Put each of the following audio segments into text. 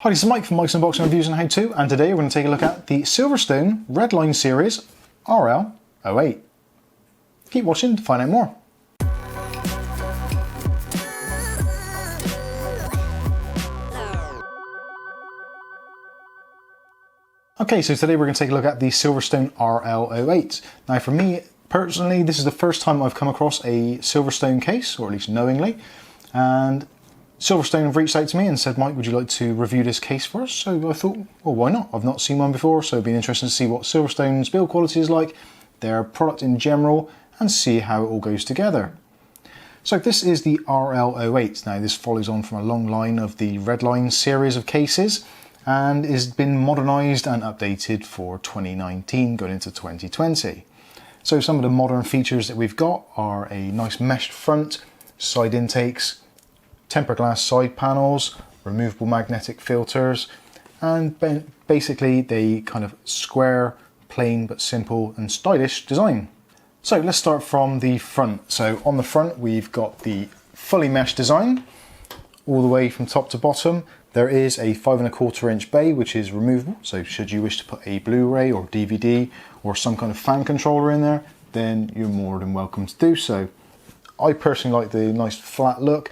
Hi, this is Mike from Mike's Unboxing Reviews and How To, and today we're going to take a look at the Silverstone Redline Series RL08. Keep watching to find out more. Okay, so today we're going to take a look at the Silverstone RL08. Now for me personally, this is the first time I've come across a Silverstone case, or at least knowingly, and Silverstone have reached out to me and said, Mike, would you like to review this case for us? So I thought, well, why not? I've not seen one before, so it'd be interesting to see what Silverstone's build quality is like, their product in general, and see how it all goes together. So this is the RL08. Now this follows on from a long line of the Redline series of cases and has been modernised and updated for 2019 going into 2020. So some of the modern features that we've got are a nice meshed front, side intakes, tempered glass side panels, removable magnetic filters, and basically the kind of square, plain but simple and stylish design. So let's start from the front. So on the front we've got the fully meshed design all the way from top to bottom. There is a 5¼ inch bay which is removable, so should you wish to put a Blu-ray or DVD or some kind of fan controller in there, then you're more than welcome to do so. I personally like the nice flat look.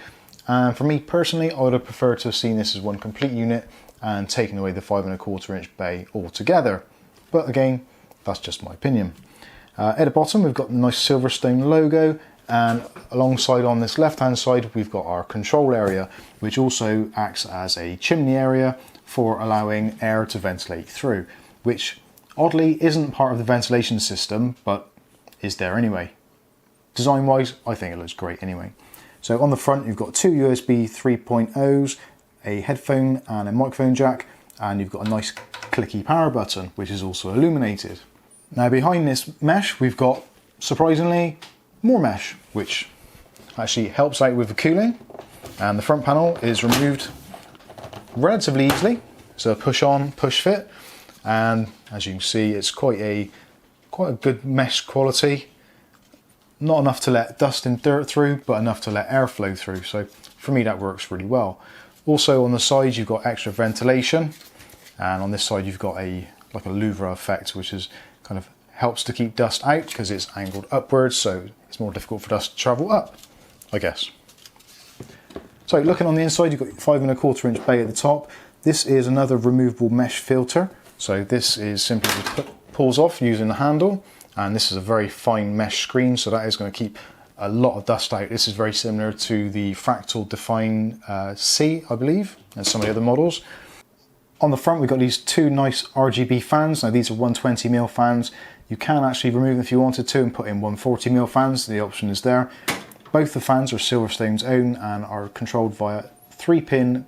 And for me personally, I would have preferred to have seen this as one complete unit and taken away the 5¼ inch bay altogether. But again, that's just my opinion. At the bottom, we've got the nice Silverstone logo, and alongside on this left-hand side, we've got our control area, which also acts as a chimney area for allowing air to ventilate through, which oddly isn't part of the ventilation system, but is there anyway. Design-wise, I think it looks great anyway. So on the front you've got two USB 3.0s, a headphone and a microphone jack, and you've got a nice clicky power button which is also illuminated. Now behind this mesh we've got, surprisingly, more mesh, which actually helps out with the cooling, and the front panel is removed relatively easily. So push on, push fit, and as you can see it's quite a good mesh quality. Not enough to let dust and dirt through, but enough to let air flow through. So for me that works really well. Also on the sides you've got extra ventilation, and on this side you've got like a louvre effect, which is kind of helps to keep dust out because it's angled upwards, so it's more difficult for dust to travel up, I guess. So looking on the inside, you've got 5¼ inch bay at the top. This is another removable mesh filter. So this is simply just pulls off using the handle. And this is a very fine mesh screen, so that is going to keep a lot of dust out. This is very similar to the Fractal Define C, I believe, and some of the other models. On the front we've got these two nice Rgb fans. Now these are 120mm fans. You can actually remove them if you wanted to and put in 140mm fans. The option is there. Both the fans are Silverstone's own and are controlled via 3-pin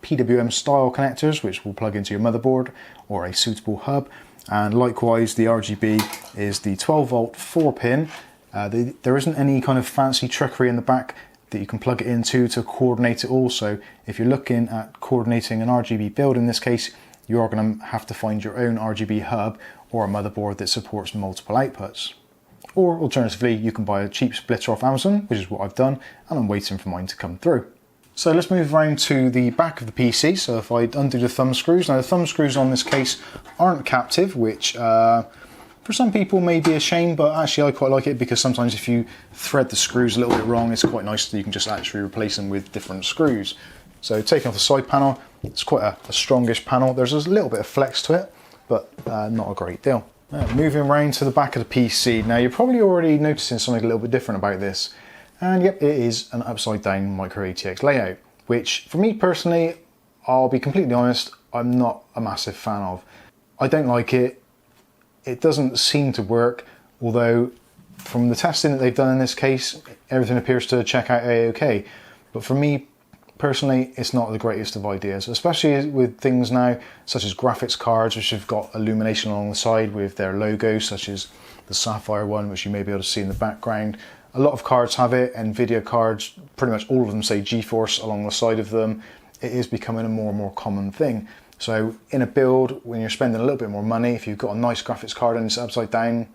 PWM style connectors, which will plug into your motherboard or a suitable hub. And likewise the RGB is the 12V 4-pin. There isn't any kind of fancy trickery in the back that you can plug it into to coordinate it all. So if you're looking at coordinating an RGB build in this case, you are going to have to find your own RGB hub or a motherboard that supports multiple outputs. Or alternatively, you can buy a cheap splitter off Amazon, which is what I've done, and I'm waiting for mine to come through. So let's move around to the back of the PC. So if I undo the thumb screws, now the thumb screws on this case aren't captive, which for some people may be a shame, but actually I quite like it because sometimes if you thread the screws a little bit wrong, it's quite nice that you can just actually replace them with different screws. So taking off the side panel, it's quite a strongish panel. There's a little bit of flex to it, but not a great deal. Now, moving around to the back of the PC. Now you're probably already noticing something a little bit different about this. And yep, it is an upside down Micro ATX layout, which for me personally, I'll be completely honest, I'm not a massive fan of. I don't like it. It doesn't seem to work, although from the testing that they've done in this case, everything appears to check out A-OK. But for me personally, it's not the greatest of ideas, especially with things now such as graphics cards, which have got illumination along the side with their logos, such as the Sapphire one, which you may be able to see in the background. A lot of cards have it, and video cards, pretty much all of them say GeForce along the side of them. It is becoming a more and more common thing. So in a build, when you're spending a little bit more money, if you've got a nice graphics card and it's upside down,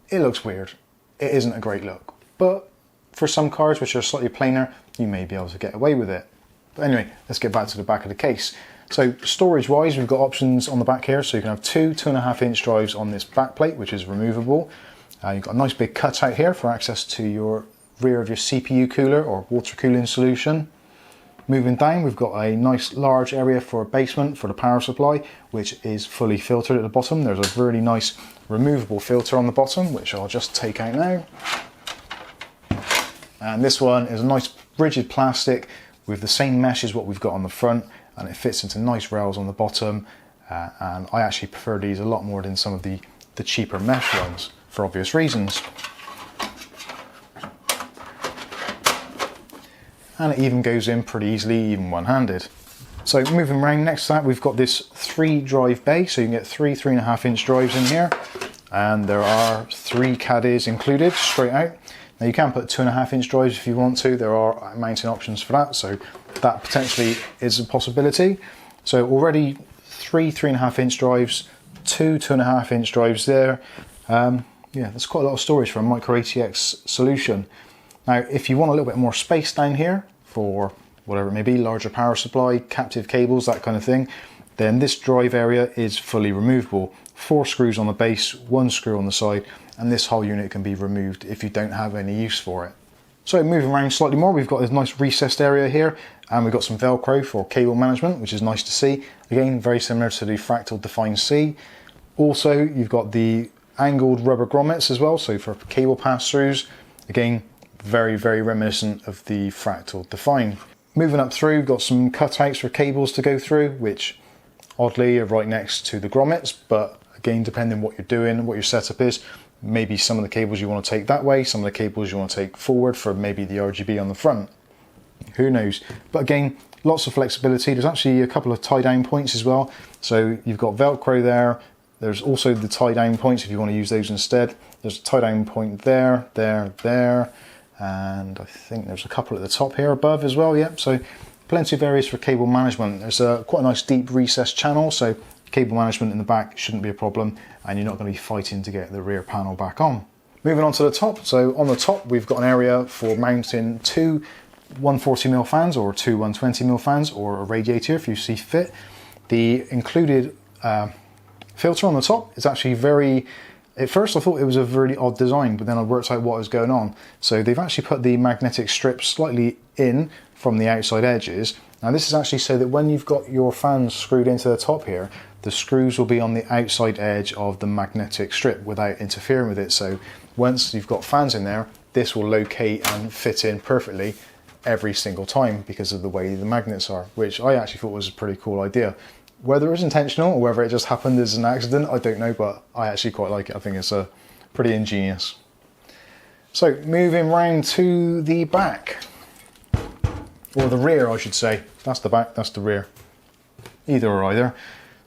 it looks weird. It isn't a great look. But for some cards which are slightly plainer, you may be able to get away with it. But anyway, let's get back to the back of the case. So storage wise, we've got options on the back here. So you can have two 2.5-inch drives on this back plate, which is removable. You've got a nice big cutout here for access to your rear of your CPU cooler or water cooling solution. Moving down, we've got a nice large area for a basement for the power supply, which is fully filtered at the bottom. There's a really nice removable filter on the bottom, which I'll just take out now. And this one is a nice rigid plastic with the same mesh as what we've got on the front, and it fits into nice rails on the bottom. And I actually prefer these a lot more than some of the cheaper mesh ones for obvious reasons. And it even goes in pretty easily, even one-handed. So moving around, next to that we've got this 3-drive bay, so you can get three 3.5-inch drives in here, and there are 3 caddies included straight out. Now you can put 2.5-inch drives if you want to. There are mounting options for that, so that potentially is a possibility. So already 3 3.5-inch drives, 2 2.5-inch drives there. Yeah, that's quite a lot of storage for a Micro ATX solution. Now, if you want a little bit more space down here for whatever it may be, larger power supply, captive cables, that kind of thing, then this drive area is fully removable. 4 screws on the base, 1 screw on the side, and this whole unit can be removed if you don't have any use for it. So moving around slightly more, we've got this nice recessed area here, and we've got some Velcro for cable management, which is nice to see. Again, very similar to the Fractal Define C. Also, you've got the angled rubber grommets as well, so for cable pass-throughs. Again, very, very reminiscent of the Fractal Define. Moving up through, we've got some cutouts for cables to go through, which oddly are right next to the grommets, but again, depending on what you're doing, what your setup is, maybe some of the cables you want to take that way, some of the cables you want to take forward for maybe the RGB on the front. Who knows? But again, lots of flexibility. There's actually a couple of tie-down points as well. So you've got Velcro there. There's also the tie-down points if you want to use those instead. There's a tie-down point there, there, and I think there's a couple at the top here above as well. Yep, so plenty of areas for cable management. There's quite a nice deep recessed channel, so cable management in the back shouldn't be a problem, and you're not going to be fighting to get the rear panel back on. Moving on to the top, so on the top we've got an area for mounting 2 140mm fans or 2 120mm fans, or a radiator if you see fit. The included filter on the top is actually very... At first I thought it was a really odd design, but then I worked out what was going on. So they've actually put the magnetic strip slightly in from the outside edges. Now this is actually so that when you've got your fans screwed into the top here, the screws will be on the outside edge of the magnetic strip without interfering with it. So once you've got fans in there, this will locate and fit in perfectly every single time because of the way the magnets are, which I actually thought was a pretty cool idea. Whether it was intentional or whether it just happened as an accident, I don't know, but I actually quite like it. I think it's pretty ingenious. So moving round to the back, or the rear I should say. That's the back, that's the rear. Either or either.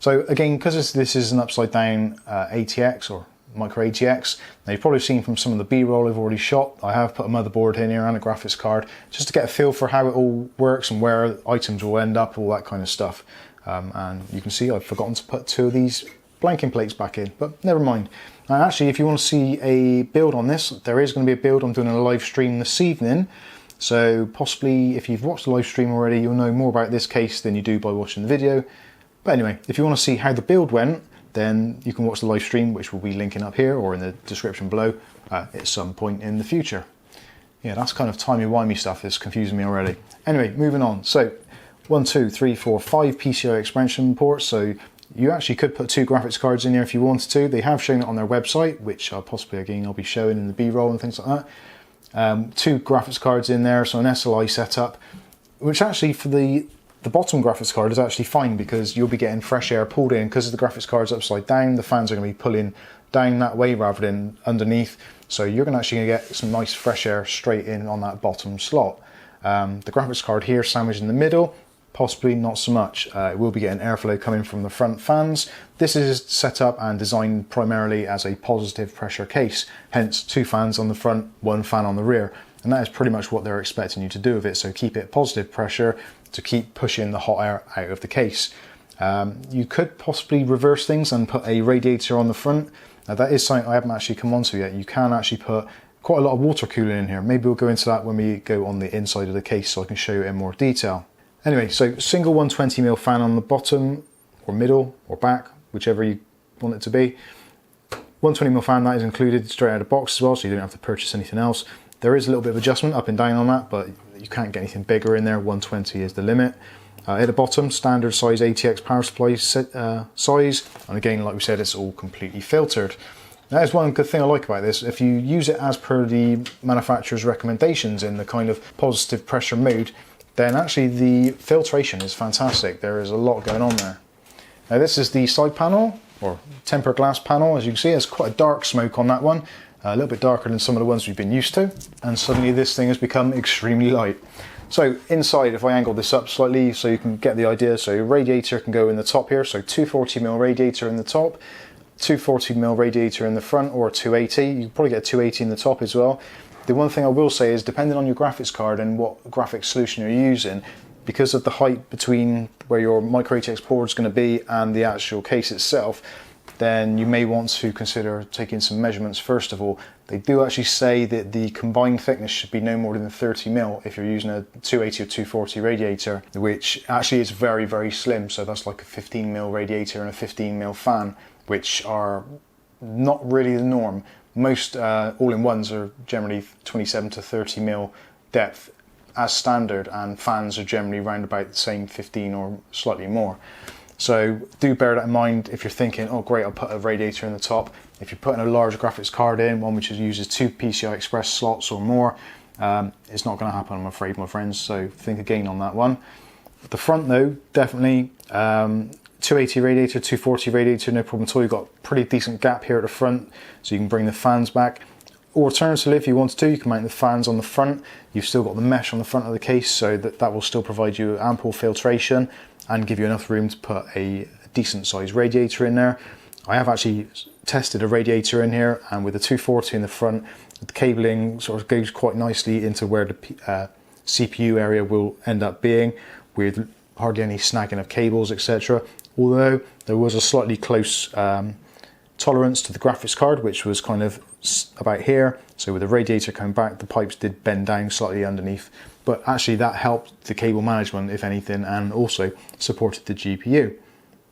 So again, because this is an upside down ATX or Micro ATX, now you've probably seen from some of the B-roll I've already shot, I have put a motherboard in here and a graphics card, just to get a feel for how it all works and where items will end up, all that kind of stuff. And you can see I've forgotten to put 2 of these blanking plates back in, but never mind. Now actually, if you want to see a build on this, there is going to be a build. I'm doing a live stream this evening, so possibly if you've watched the live stream already, you'll know more about this case than you do by watching the video. But anyway, if you want to see how the build went, then you can watch the live stream, which will be linking up here or in the description below at some point in the future. Yeah, that's kind of timey-wimey stuff. It's confusing me already. Anyway, moving on. So 1, 2, 3, 4, 5 Pci Expansion Ports. So you actually could put 2 graphics cards in here if you wanted to. They have shown it on their website, which possibly again I'll be showing in the B-roll and things like that. 2 graphics cards in there, so an SLI setup, which actually for the bottom graphics card is actually fine because you'll be getting fresh air pulled in because the graphics card's upside down. The fans are going to be pulling down that way rather than underneath. So you're going to actually get some nice fresh air straight in on that bottom slot. The graphics card here sandwiched in the middle, possibly not so much. It will be getting airflow coming from the front fans. This is set up and designed primarily as a positive pressure case, hence 2 fans on the front, 1 fan on the rear. And that is pretty much what they're expecting you to do with it. So keep it positive pressure to keep pushing the hot air out of the case. You could possibly reverse things and put a radiator on the front. Now that is something I haven't actually come onto yet. You can actually put quite a lot of water cooling in here. Maybe we'll go into that when we go on the inside of the case so I can show you in more detail. Anyway, so single 120mm fan on the bottom, or middle, or back, whichever you want it to be. 120mm fan, that is included straight out of the box as well, so you don't have to purchase anything else. There is a little bit of adjustment up and down on that, but you can't get anything bigger in there. 120 is the limit. At the bottom, standard size ATX power supply size, and again, like we said, it's all completely filtered. That is one good thing I like about this. If you use it as per the manufacturer's recommendations in the kind of positive pressure mode, then actually the filtration is fantastic. There is a lot going on there. Now this is the side panel, or tempered glass panel. As you can see, there's quite a dark smoke on that one, a little bit darker than some of the ones we've been used to, and suddenly this thing has become extremely light. So inside, if I angle this up slightly so you can get the idea, so your radiator can go in the top here, so 240mm radiator in the top, 240mm radiator in the front, or a 280. You can probably get a 280 in the top as well. The one thing I will say is, depending on your graphics card and what graphics solution you're using, because of the height between where your Micro ATX board is going to be and the actual case itself, then you may want to consider taking some measurements first of all. They do actually say that the combined thickness should be no more than 30mm if you're using a 280 or 240 radiator, which actually is very, very slim. So that's like a 15mm radiator and a 15mm fan, which are not really the norm. Most all-in-ones are generally 27 to 30mm depth as standard, and fans are generally around about the same 15 or slightly more. So do bear that in mind if you're thinking, oh great, I'll put a radiator in the top. If you're putting a large graphics card in, one which uses 2 PCI Express slots or more, it's not going to happen, I'm afraid, my friends, so think again on that one. The front though, definitely 280 radiator, 240 radiator, no problem at all. You've got a pretty decent gap here at the front, so you can bring the fans back. Alternatively, if you wanted to, you can mount the fans on the front. You've still got the mesh on the front of the case, so that will still provide you ample filtration and give you enough room to put a decent sized radiator in there. I have actually tested a radiator in here, and with the 240 in the front, the cabling sort of goes quite nicely into where the CPU area will end up being, with hardly any snagging of cables, etc. Although there was a slightly close tolerance to the graphics card, which was kind of about here. So with the radiator coming back, the pipes did bend down slightly underneath, but actually that helped the cable management, if anything, and also supported the GPU.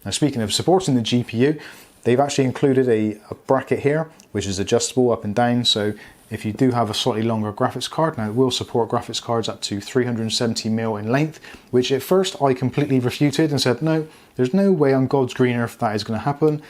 Now speaking of supporting the GPU, they've actually included a bracket here, which is adjustable up and down. So if you do have a slightly longer graphics card, now it will support graphics cards up to 370mm in length, which at first I completely refuted and said, no, there's no way on God's green earth that is going to happen,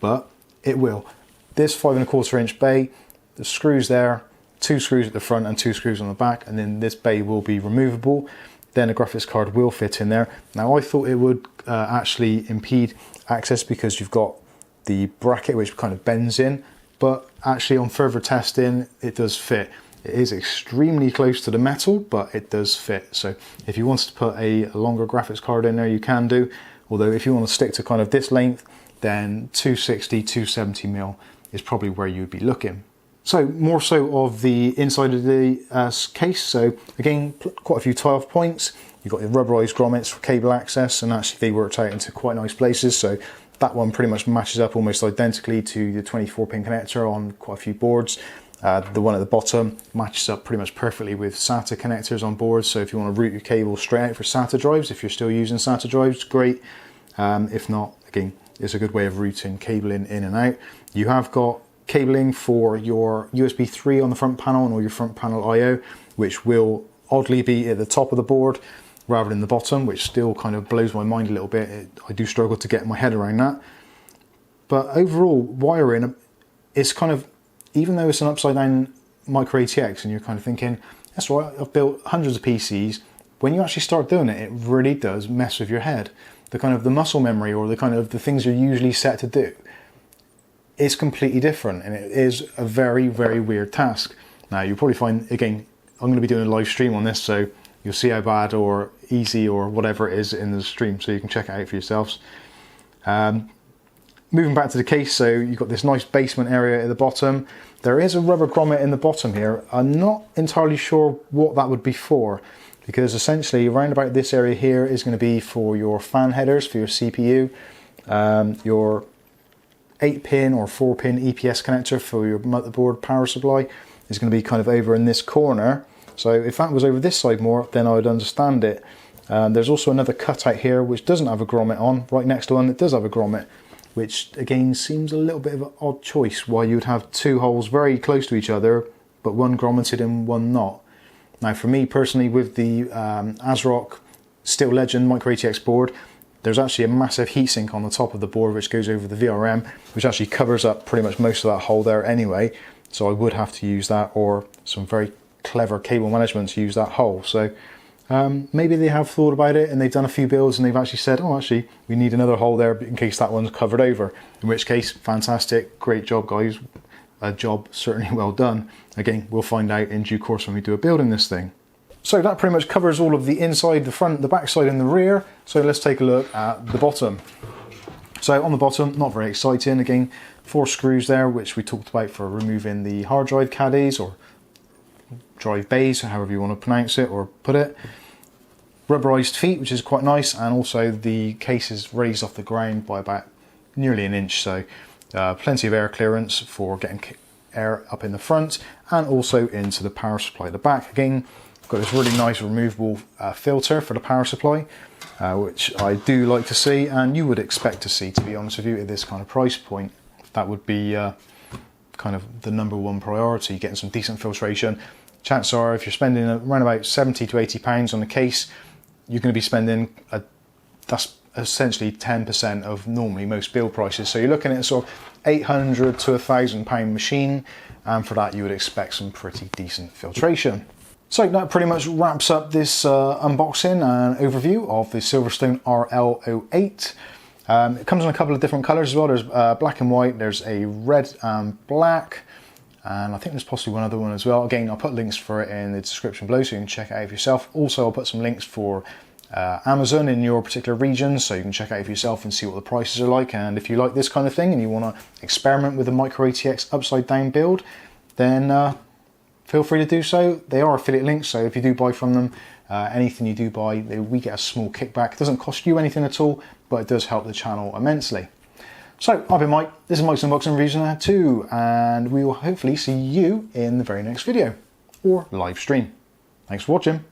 but it will. This 5¼ inch bay, the screws there, 2 screws at the front and 2 screws on the back, and then this bay will be removable. Then a graphics card will fit in there. Now I thought it would actually impede access because you've got the bracket which kind of bends in, but actually on further testing it does fit. It is extremely close to the metal, but it does fit. So if you wanted to put a longer graphics card in there, you can do. Although if you want to stick to kind of this length, then 260, 270mm is probably where you'd be looking. So more so of the inside of the case. So again, quite a few 12 points. You've got your rubberized grommets for cable access, and actually they worked out into quite nice places. So that one pretty much matches up almost identically to the 24-pin connector on quite a few boards. The one at the bottom matches up pretty much perfectly with SATA connectors on boards. So if you want to route your cable straight out for SATA drives, if you're still using SATA drives, great. If not, again, it's a good way of routing cabling in and out. You have got cabling for your USB 3 on the front panel and all your front panel I/O, which will oddly be at the top of the board rather than the bottom, which still kind of blows my mind a little bit. I do struggle to get my head around that. But overall, wiring, it's kind of, even though it's an upside down Micro ATX and you're kind of thinking, that's right, I've built hundreds of PCs, when you actually start doing it, it really does mess with your head. The kind of the muscle memory, or the kind of the things you're usually set to do, is completely different, and it is a very, very weird task. Now you'll probably find, again, I'm going to be doing a live stream on this, so you'll see how bad or easy or whatever it is in the stream, so you can check it out for yourselves. Moving back to the case, so you've got this nice basement area at the bottom. There is a rubber grommet in the bottom here. I'm not entirely sure what that would be for, because essentially around about this area here is going to be for your fan headers for your CPU, your 8-pin or 4-pin EPS connector for your motherboard power supply is going to be kind of over in this corner. So if that was over this side more, then I would understand it. There's also another cutout here which doesn't have a grommet on. Right next to one it does have a grommet, which again seems a little bit of an odd choice why you would have two holes very close to each other but one grommeted and one not. Now for me personally, with the ASRock Steel Legend Micro ATX board, there's actually a massive heatsink on the top of the board which goes over the VRM, which actually covers up pretty much most of that hole there anyway, so I would have to use that, or some very clever cable management to use that hole. So maybe they have thought about it and they've done a few builds and they've actually said, oh actually we need another hole there in case that one's covered over, in which case fantastic, great job guys, a job certainly well done. Again, we'll find out in due course when we do a build in this thing. So that pretty much covers all of the inside, the front, the back side and the rear. So let's take a look at the bottom. So on the bottom, not very exciting. Again, 4 screws there, which we talked about for removing the hard drive caddies or drive bays, however you want to pronounce it or put it. Rubberized feet, which is quite nice, and also the case is raised off the ground by about nearly an inch, so plenty of air clearance for getting air up in the front and also into the power supply at the back. Again, got this really nice removable filter for the power supply, which I do like to see, and you would expect to see, to be honest with you, at this kind of price point. That would be kind of the #1 priority, getting some decent filtration. Chances are if you're spending around about 70 to 80 pounds on a case, you're going to be spending that's essentially 10% of normally most build prices. So you're looking at a sort of 800 to £1,000 machine, and for that you would expect some pretty decent filtration. So that pretty much wraps up this unboxing and overview of the Silverstone RL08. It comes in a couple of different colours as well. There's black and white, there's a red and black, and I think there's possibly one other one as well. Again, I'll put links for it in the description below so you can check it out for yourself. Also, I'll put some links for Amazon in your particular region so you can check it out for yourself and see what the prices are like. And if you like this kind of thing and you want to experiment with a Micro ATX upside down build, then feel free to do so. They are affiliate links, so if you do buy from them, anything you do buy, we get a small kickback. It doesn't cost you anything at all, but it does help the channel immensely. So, I've been Mike, this is Mike's Unboxing Reviews now too, and we will hopefully see you in the very next video, or live stream. Thanks for watching.